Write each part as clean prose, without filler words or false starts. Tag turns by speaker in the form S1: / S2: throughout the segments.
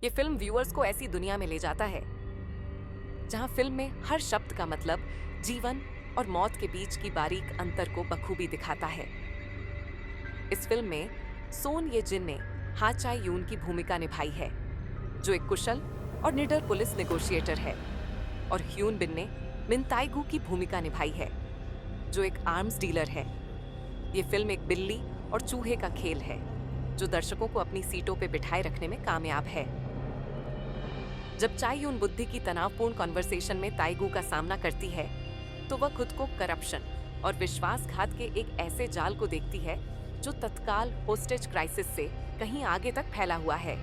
S1: ये film viewers को ऐसी दुनिया में ले जाता है जहां फिल्म में हर शब्द का मतलब जीवन और मौत के बीच की बारीक अंतर को बखूबी दिखाता है। इस फिल्म में सोन ये जिन ने हा चाई यून की भूमिका निभाई है, जो एक कुशल और निडर पुलिस नेगोशिएटर है, और ह्यून बिन ने मिन ताई-गू की भूमिका निभाई है, जो एक आर्म्स डीलर है। ये फिल्म एक बिल्ली और चूहे का खेल है, जो दर्शकों को अपनी सीटों पे बिठाए रखने में कामयाब है। जब चाई यून बुद्धि की तनावपूर्ण कॉन्वर्सेशन में ताई-गू का सामना करती है, तो वह खुद को करप्शन और विश्वासघात के एक ऐसे जाल को देखती है जो तत्काल होस्टेज क्राइसिस से कहीं आगे तक फैला हुआ है।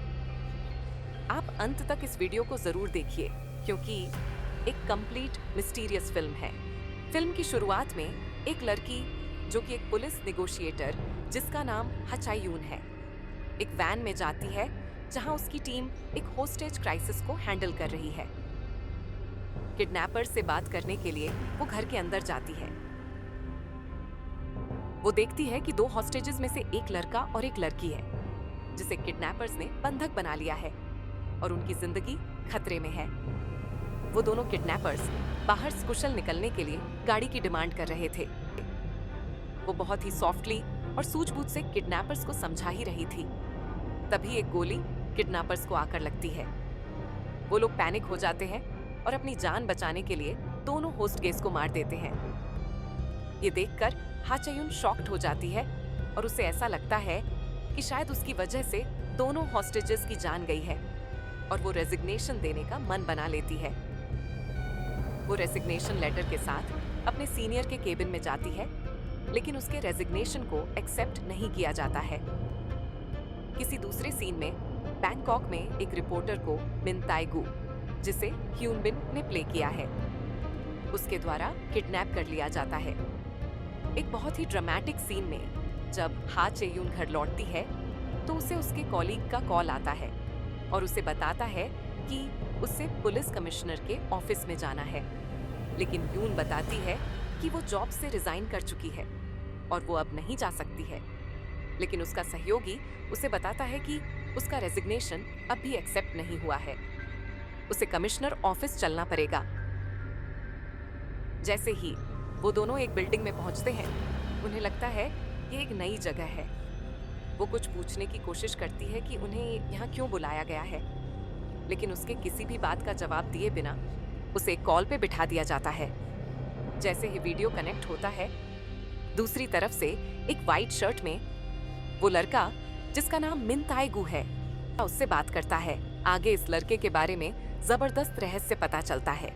S1: आप अंत तक इस वीडियो को जरूर देखिए, क्योंकि एक कंप्लीट मिस्टीरियस फिल्म है। फिल्म की शुरुआत में एक लड़की, जो कि एक पुलिस नेगोशिएटर जिसका नाम हा चाई यून है, एक वैन में जाती है जहां उसकी टीम एक होस्टेज क्राइसिस को हैंडल कर रही है। किडनैपर से बात करने के लिए वो घर के अंदर जाती है। वो देखती है कि 2 हॉस्टेजेस में से एक लड़का और एक लड़की है, जिसे किडनैपर्स ने बंधक बना लिया है और उनकी जिंदगी खतरे में है। वो दोनों किडनैपर्स बाहर कुशल निकलने के लिए गाड़ी की डिमांड कर रहे थे। वो बहुत ही सॉफ्टली और सूझबूझ से किडनैपर्स को समझा ही रही थी। तभी एक गोली किडनैपर्स को आकर लगती है। वो लोग पैनिक हो जाते हैं और अपनी जान बचाने के लिए दोनों होस्ट गेस्ट को मार देते हैं। ये देखकर हा चाई यून शॉक्ड हो जाती है और उसे ऐसा लगता है कि शायद उसकी वजह से दोनों हॉस्टेजेस की जान गई है, और वो रेजिग्नेशन देने का मन बना लेती है। वो रेजिग्नेशन लेटर के साथ अपने सीनियर के केबिन में जाती है, लेकिन उसके रेजिग्नेशन को एक्सेप्ट नहीं किया जाता है। किसी दूसरे सीन में बैंकॉक में एक रिपोर्टर को मिन ताई-गू, जिसे ह्यून बिन ने प्ले किया है, उसके द्वारा किडनैप कर लिया जाता है। एक बहुत ही ड्रामेटिक सीन में जब हा चाई यून घर लौटती है, तो उसे उसके कॉलीग का कॉल आता है और उसे बताता है कि उसे पुलिस कमिश्नर के ऑफिस में जाना है। लेकिन यून बताती है कि वो जॉब से रिजाइन कर चुकी है और वो अब नहीं जा सकती है। लेकिन उसका सहयोगी उसे बताता है कि उसका रेजिग्नेशन अब भी एक्सेप्ट नहीं हुआ है, उसे कमिश्नर ऑफिस चलना पड़ेगा। जैसे ही वो दोनों एक बिल्डिंग में पहुंचते हैं, उन्हें लगता है ये एक नई जगह है। वो कुछ पूछने की कोशिश करती है कि उन्हें यहाँ क्यों बुलाया गया है, लेकिन उसके किसी भी बात का जवाब दिए बिना उसे एक कॉल पे बिठा दिया जाता है। जैसे ही वीडियो कनेक्ट होता है, दूसरी तरफ से एक वाइट शर्ट में वो लड़का, जिसका नाम मिन ताई-गू है, उससे बात करता है। आगे इस लड़के के बारे में जबरदस्त रहस्य पता चलता है।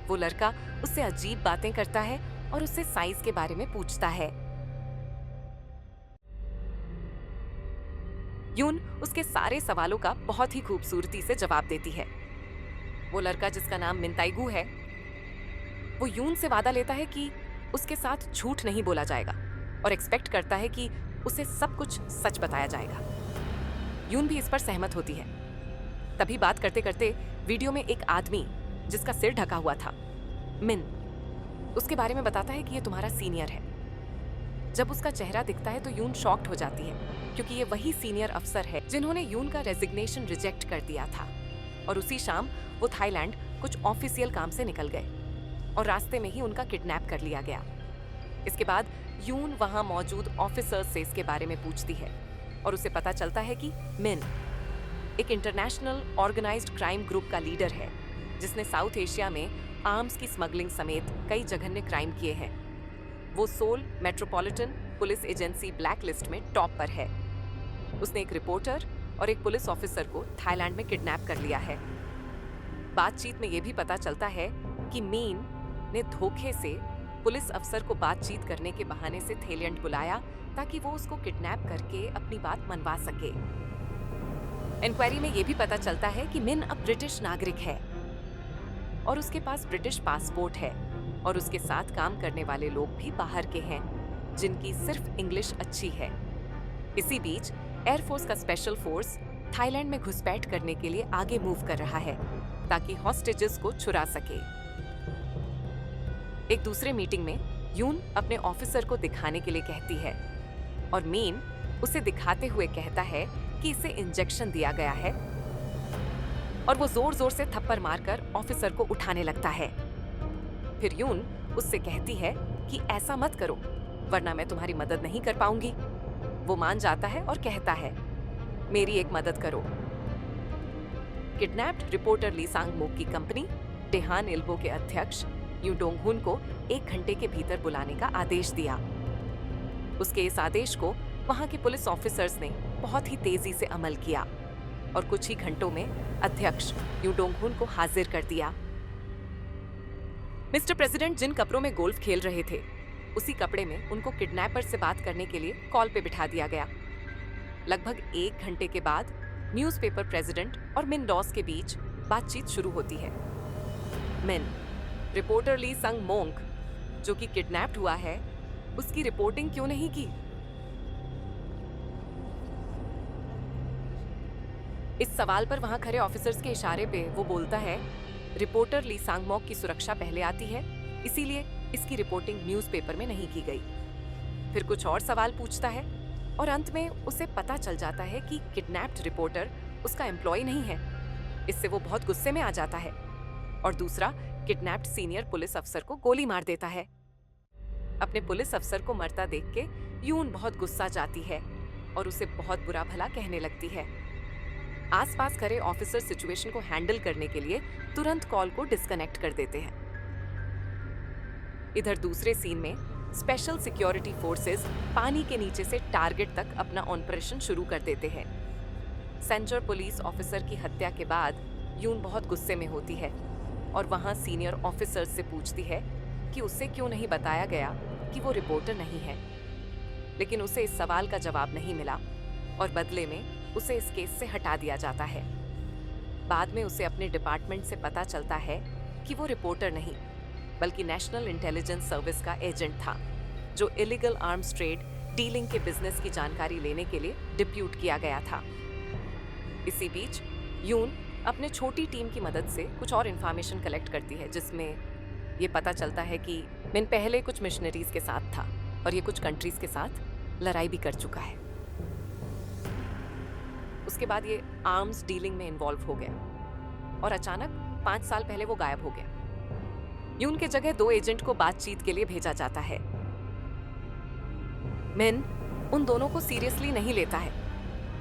S1: वो लड़का उससे अजीब बातें करता है और उससे साइज के बारे में पूछता है। यून उसके सारे सवालों का बहुत ही खूबसूरती से जवाब देती है। वो लड़का, जिसका नाम मिन ताई-गू है, वो यून से वादा लेता है कि उसके साथ झूठ नहीं बोला जाएगा और एक्सपेक्ट करता है कि उसे सब कुछ सच बताया जाएगा। यून भी इस पर सहमत होती है। तभी बात करते करते वीडियो में एक आदमी, जिसका सिर ढका हुआ था, मिन, उसके बारे में बताता है कि ये तुम्हारा सीनियर है। जब उसका चेहरा दिखता है तो यून शॉक्ड हो जाती है, क्योंकि ये वही सीनियर अफसर है जिन्होंने यून का रेजिग्नेशन रिजेक्ट कर दिया था। और उसी शाम वो थाईलैंड कुछ ऑफिशियल काम से निकल गए और रास्ते में ही उनका किडनैप कर लिया गया। इसके बाद यून वहां मौजूद ऑफिसर्स से इसके बारे में पूछती है और उसे पता चलता है कि मिन एक इंटरनेशनल ऑर्गेनाइज्ड क्राइम ग्रुप का लीडर है, जिसने साउथ एशिया में आर्म्स की स्मगलिंग समेत कई जघन्य क्राइम किए हैं। वो Seoul metropolitan police agency black list में टॉप पर है। उसने एक रिपोर्टर और एक पुलिस ऑफिसर को थाईलैंड में किडनैप कर लिया है। बातचीत में यह भी पता चलता है कि मीन ने धोखे से पुलिस अफसर को बातचीत करने के बहाने से थाईलैंड बुलाया, ताकि वो उसको किडनैप करके अपनी बात मनवा सके। इंक्वायरी में यह भी पता चलता है कि मिन अब ब्रिटिश नागरिक है और उसके पास ब्रिटिश पासपोर्ट है, और उसके साथ काम करने वाले लोग भी बाहर के हैं, जिनकी सिर्फ इंग्लिश अच्छी है। इसी बीच एयरफोर्स का स्पेशल फोर्स थाईलैंड में घुसपैठ करने के लिए आगे मूव कर रहा है, ताकि हॉस्टेजेस को छुड़ा सके। एक दूसरे मीटिंग में यून अपने ऑफिसर को दिखाने के लिए कहती है और मीन उसे दिखाते हुए कहता है कि इसे इंजेक्शन दिया गया है और वो जोर जोर से थप्पड़ मारकर ऑफिसर को उठाने लगता है। फिर यून उससे कहती है कि ऐसा मत करो वरना मैं तुम्हारी मदद नहीं कर पाऊंगी। वो मान जाता है और कहता है, मेरी एक मदद करो। किडनैप्ड रिपोर्टर ली सांग मोक की कंपनी डेहान इल्बो के अध्यक्ष यू डोंग हुन को 1 घंटे के भीतर बुलाने का आदेश दिया। उसके इस आदेश को वहां के पुलिस ऑफिसर्स ने बहुत ही तेजी से अमल किया और कुछ ही घंटों में अध्यक्ष यू डोंग हुन को हाजिर कर दिया। मिस्टर प्रेसिडेंट जिन कपड़ों में गोल्फ खेल रहे थे उसी कपड़े में उनको किडनैपर से बात करने के लिए कॉल पे बिठा दिया गया। लगभग 1 घंटे के बाद न्यूज़पेपर प्रेसिडेंट और मिन डॉस के बीच बातचीत शुरू होती है। मिन, रिपोर्टर ली संग मोंग जो कि किडनैप्ड हुआ है उसकी रिपोर्टिंग क्यों नहीं की? इस सवाल पर वहां खड़े ऑफिसर्स के इशारे पे वो बोलता है, रिपोर्टर ली सांगमोक की सुरक्षा पहले आती है, इसीलिए इसकी रिपोर्टिंग न्यूज़पेपर में नहीं की गई। फिर कुछ और सवाल पूछता है और अंत में उसे पता चल जाता है कि किडनैप्ड रिपोर्टर उसका एम्प्लॉय नहीं है। इससे वो बहुत गुस्से में आ जाता है और दूसरा किडनैप्ड सीनियर पुलिस अफसर को गोली मार देता है। अपने पुलिस अफसर को मरता देख के यून बहुत गुस्सा जाती है और उसे बहुत बुरा भला कहने लगती है। आसपास खड़े ऑफिसर सिचुएशन को हैंडल करने के लिए तुरंत कॉल को डिस्कनेक्ट कर देते हैं। इधर दूसरे सीन में स्पेशल सिक्योरिटी फोर्सेस पानी के नीचे से टारगेट तक अपना ऑपरेशन शुरू कर देते हैं। सेंचर पुलिस ऑफिसर की हत्या के बाद यून बहुत गुस्से में होती है और वहां सीनियर ऑफिसर्स से पूछती है कि उसे क्यों नहीं बताया गया कि वो रिपोर्टर नहीं है। लेकिन उसे इस सवाल का जवाब नहीं मिला और बदले में उसे इस केस से हटा दिया जाता है। बाद में उसे अपने डिपार्टमेंट से पता चलता है कि वो रिपोर्टर नहीं बल्कि नेशनल इंटेलिजेंस सर्विस का एजेंट था जो इलीगल आर्म्स ट्रेड डीलिंग के बिजनेस की जानकारी लेने के लिए डिप्यूट किया गया था। इसी बीच यून अपने छोटी टीम की मदद से कुछ और इन्फॉर्मेशन कलेक्ट करती है जिसमें ये पता चलता है कि मिन पहले कुछ मिशनरीज के साथ था और ये कुछ कंट्रीज के साथ लड़ाई भी कर चुका है। उसके बाद ये आर्म्स डीलिंग में इन्वॉल्व हो गया और अचानक 5 साल पहले वो गायब हो गया। यून के जगह 2 एजेंट को बातचीत के लिए भेजा जाता है। मिन उन दोनों को सीरियसली नहीं लेता है।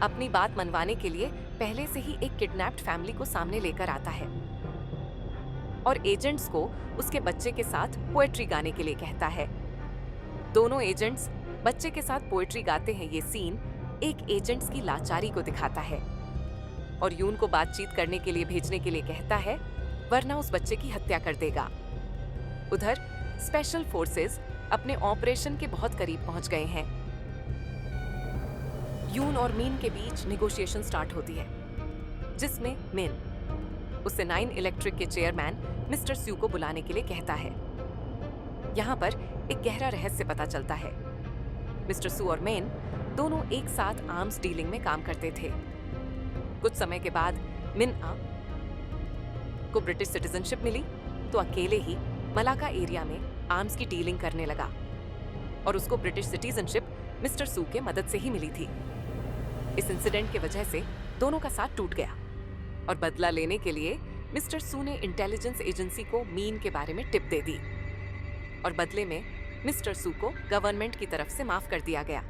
S1: अपनी बात मनवाने के लिए पहले से ही एक किडनैप्ड फैमिली को सामने लेकर आता है और एजेंट्स को उसके बच्चे के साथ पोएट्री गाने के लिए कहता है। दोनों एजेंट्स बच्चे के साथ पोएट्री गाते हैं। ये सीन एक एजेंट्स की लाचारी को दिखाता है और यून को बातचीत करने के लिए भेजने के लिए कहता है वरना उस बच्चे की हत्या कर देगा। उधर स्पेशल फोर्सेस अपने ऑपरेशन के बहुत करीब पहुंच गए हैं। यून और मीन के बीच नेगोशिएशन स्टार्ट होती है जिसमें मिन उसे 9 इलेक्ट्रिक के चेयरमैन मिस्टर स्यू को बुलाने के लिए कहता है। यहाँ पर एक गहरा रहस्य पता चलता है। मिस्टर सू और मेन दोनों एक साथ आर्म्स डीलिंग में काम करते थे। कुछ समय के बाद मिन को ब्रिटिश सिटीजनशिप मिली तो अकेले ही मलाका एरिया में आर्म्स की डीलिंग करने लगा और उसको ब्रिटिश सिटीजनशिप मिस्टर सू के मदद से ही मिली थी। इस इंसिडेंट के वजह से दोनों का साथ टूट गया और बदला लेने के लिए मिस्टर सू ने इंटेलिजेंस एजेंसी को मीन के बारे में टिप दे दी और बदले में मिस्टर सू को गवर्नमेंट की तरफ से माफ कर दिया गया।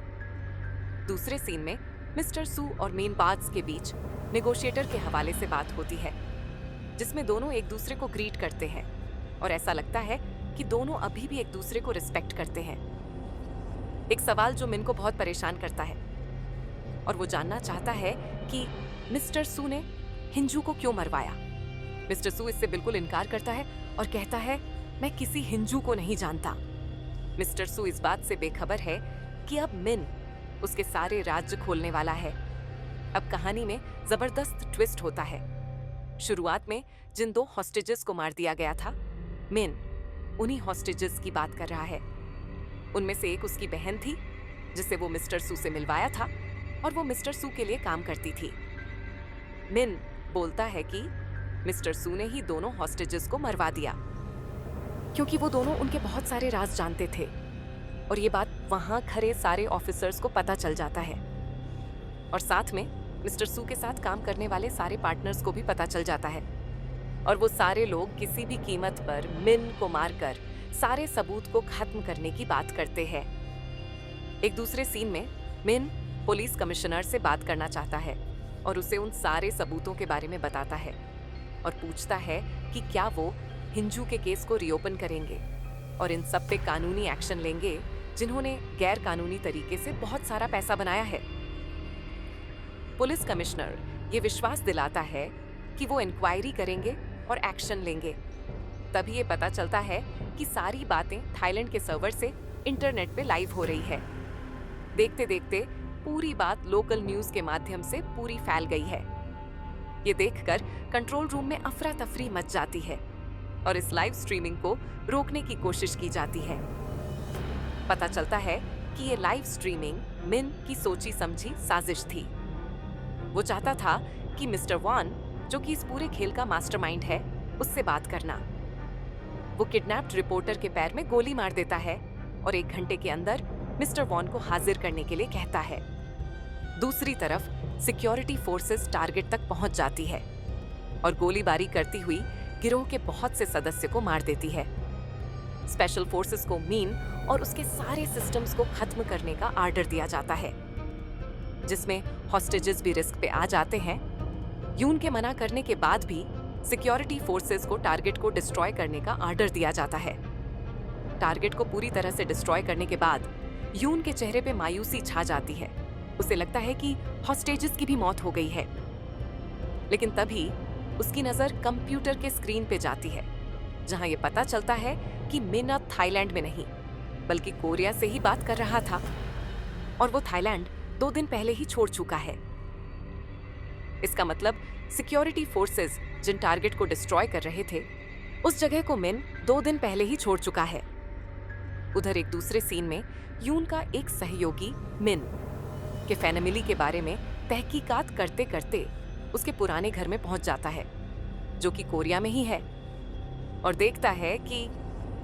S1: दूसरे सीन में मिस्टर सू और मीन बार्ड्स के बीच नेगोशिएटर के हवाले से बात होती है जिसमें दोनों एक दूसरे को ग्रीट करते हैं और ऐसा लगता है कि दोनों अभी भी एक दूसरे को रिस्पेक्ट करते हैं। एक सवाल जो मिन को बहुत परेशान करता है और वो जानना चाहता है कि मिस्टर सू ने हिंजू को क्यों मरवाया। मिस्टर सू इससे बिल्कुल इनकार करता है और कहता है मैं किसी हिंजू को नहीं जानता। मिस्टर सू इस बात से बेखबर है कि अब मिन उसके सारे राज्य खोलने वाला है। अब कहानी में जबरदस्त ट्विस्ट होता है। शुरुआत में जिन 2 हॉस्टेजेस को मार दिया गया था मिन उन्हीं हॉस्टेजेस की बात कर रहा है। उनमें से एक उसकी बहन थी जिसे वो मिस्टर सू से मिलवाया था और वो मिस्टर सू के लिए काम करती थी। मिन बोलता है कि मिस्टर सू ने ही दोनों हॉस्टेजेस को मरवा दिया क्योंकि वो दोनों उनके बहुत सारे राज जानते थे और ये बात वहां खड़े सारे ऑफिसर्स को पता चल जाता है और साथ में मिस्टर सू के साथ काम करने वाले सारे पार्टनर्स को भी पता चल जाता है और वो सारे लोग किसी भी कीमत पर मिन को मारकर सारे सबूत को खत्म करने की बात करते हैं। एक दूसरे सीन में मिन पुलिस कमिश्नर से बात करना चाहता है और उसे उन सारे सबूतों के बारे में बताता है और पूछता है कि क्या वो हिंजू के केस को रीओपन करेंगे और इन सब पे कानूनी एक्शन लेंगे जिन्होंने गैर कानूनी तरीके से बहुत सारा पैसा बनाया है। पुलिस कमिश्नर ये विश्वास दिलाता है कि वो इंक्वायरी करेंगे और एक्शन लेंगे। तभी ये पता चलता है कि सारी बातें थाईलैंड के सर्वर से इंटरनेट पे लाइव हो रही है। देखते देखते पूरी बात लोकल न्यूज के माध्यम से पूरी फैल गई है। ये देखकर कंट्रोल रूम में अफरा तफरी मच जाती है और इस लाइव स्ट्रीमिंग को रोकने की कोशिश की जाती है। पता चलता है कि ये लाइव स्ट्रीमिंग मिन की सोची समझी साजिश थी। वो चाहता था कि मिस्टर वान, जो कि इस पूरे खेल का मास्टरमाइंड है, उससे बात करना। वो किडनैप्ड रिपोर्टर के पैर में गोली मार देता है और 1 घंटे के अंदर मिस्टर वॉन को हाजिर करने के लिए कहता है। दूसरी तरफ सिक्योरिटी फोर्सेस टारगेट तक पहुंच जाती है और गोलीबारी करती हुई गिरोह के बहुत से सदस्य को मार देती है। स्पेशल फोर्सेस को मीन और उसके सारे सिस्टम्स को खत्म करने का आर्डर दिया जाता है, जिसमें हॉस्टेजेस भी रिस्क पे आ जाते हैं। यून के मना करने के बाद भी सिक्योरिटी फोर्सेस को टारगेट को डिस्ट्रॉय करने का आर्डर दिया जाता है। टारगेट को पूरी तरह से डिस्ट्रॉय करने के बाद यून के चेहरे पे मायूसी छा जाती है। उसे लगता है कि हॉस्टेजेस की भी मौत हो गई है। लेकिन तभी उसकी नजर कंप्यूटर के स्क्रीन पे जाती है, जहां ये पता चलता है कि मिन अब थाईलैंड में नहीं बल्कि कोरिया से ही बात कर रहा था और वो थाईलैंड 2 दिन पहले ही छोड़ चुका है। इसका मतलब सिक्योरिटी फोर्सेस जिन टारगेट को डिस्ट्रॉय कर रहे थे, उस जगह को मिन 2 दिन पहले ही छोड़ चुका है। उधर एक दूसरे सीन में यून का एक सहयोगी मिन के फैमिली के बारे में तहकीकात करते करते उसके पुराने घर में पहुंच जाता है, जो कि कोरिया में ही है, और देखता है कि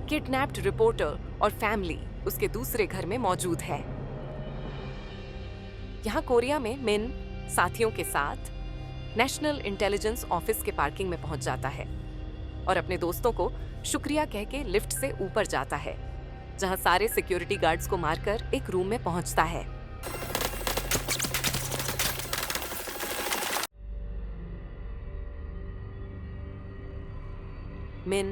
S1: किडनैप्ड रिपोर्टर और फैमिली उसके दूसरे घर में मौजूद है। यहाँ कोरिया में मिन साथियों के साथ नेशनल इंटेलिजेंस ऑफिस के पार्किंग में पहुंच जाता है और अपने दोस्तों को शुक्रिया कह के लिफ्ट से ऊपर जाता है, जहां सारे सिक्योरिटी गार्ड्स को मारकर एक रूम में पहुंचता है। मिन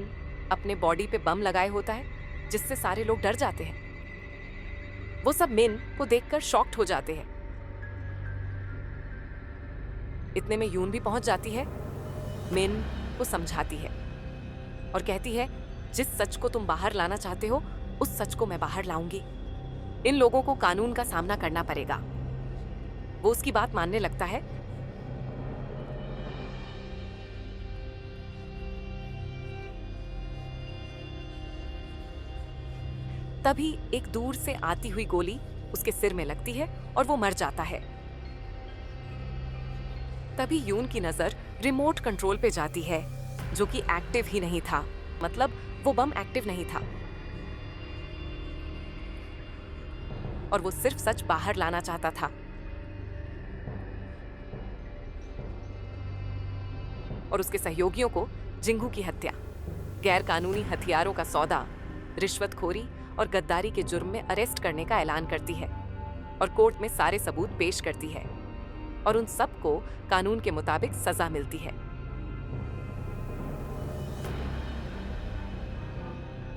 S1: अपने बॉडी पे बम लगाए होता है, जिससे सारे लोग डर जाते हैं। वो सब मिन को देखकर शॉक्ड हो जाते हैं। इतने में यून भी पहुंच जाती है, मिन को समझाती है और कहती है, जिस सच को तुम बाहर लाना चाहते हो उस सच को मैं बाहर लाऊंगी। इन लोगों को कानून का सामना करना पड़ेगा। वो उसकी बात मानने लगता है। तभी एक दूर से आती हुई गोली उसके सिर में लगती है और वो मर जाता है। तभी यून की नजर रिमोट कंट्रोल पे जाती है, जो कि एक्टिव ही नहीं था। मतलब वो बम एक्टिव नहीं था और वो सिर्फ सच बाहर लाना चाहता था। और उसके सहयोगियों को जिंगू की हत्या, गैर कानूनी हथियारों का सौदा, रिश्वतखोरी और गद्दारी के जुर्म में अरेस्ट करने का ऐलान करती है और कोर्ट में सारे सबूत पेश करती है और उन सबको कानून के मुताबिक सजा मिलती है।